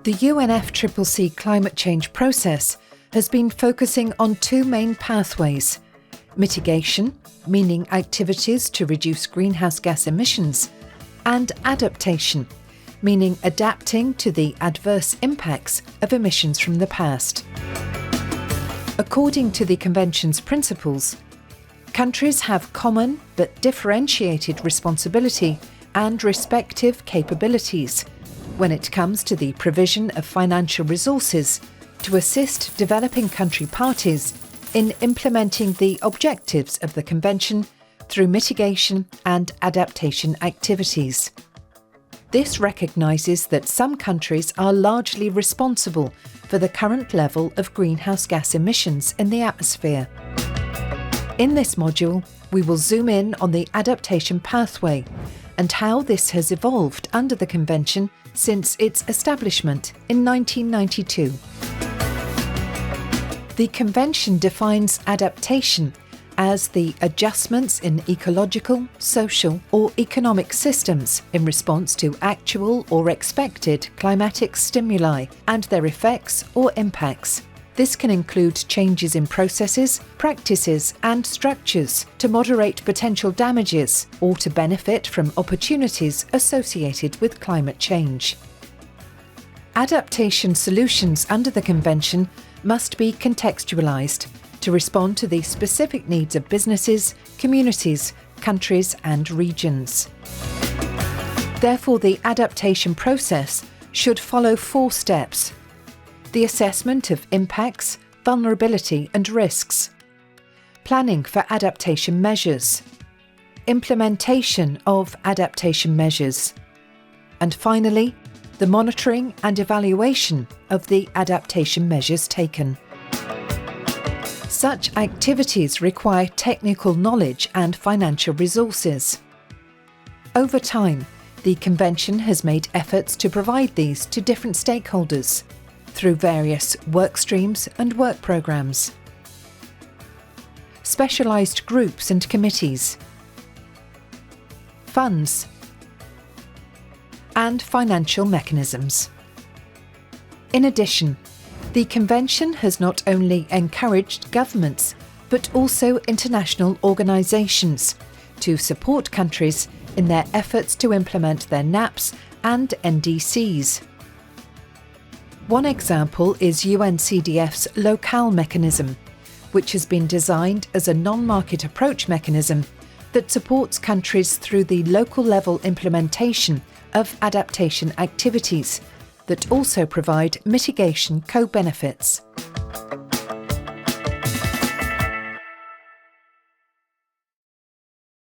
The UNFCCC climate change process has been focusing on two main pathways: mitigation, meaning activities to reduce greenhouse gas emissions, and adaptation, meaning adapting to the adverse impacts of emissions from the past. According to the Convention's principles, countries have common but differentiated responsibility and respective capabilities when it comes to the provision of financial resources to assist developing country parties in implementing the objectives of the Convention through mitigation and adaptation activities. This recognises that some countries are largely responsible for the current level of greenhouse gas emissions in the atmosphere. In this module, we will zoom in on the adaptation pathway and how this has evolved under the Convention since its establishment in 1992. The Convention defines adaptation as the adjustments in ecological, social, or economic systems in response to actual or expected climatic stimuli and their effects or impacts. This can include changes in processes, practices, and structures to moderate potential damages or to benefit from opportunities associated with climate change. Adaptation solutions under the Convention must be contextualised to respond to the specific needs of businesses, communities, countries, and regions. Therefore, the adaptation process should follow 4 steps: the assessment of impacts, vulnerability and risks, planning for adaptation measures, implementation of adaptation measures, and finally, the monitoring and evaluation of the adaptation measures taken. Such activities require technical knowledge and financial resources. Over time, the Convention has made efforts to provide these to different stakeholders through various work streams and work programmes, specialised groups and committees, funds, and financial mechanisms. In addition, the Convention has not only encouraged governments but also international organisations to support countries in their efforts to implement their NAPs and NDCs. One example is UNCDF's LOCAL mechanism, which has been designed as a non-market approach mechanism that supports countries through the local level implementation of adaptation activities that also provide mitigation co-benefits.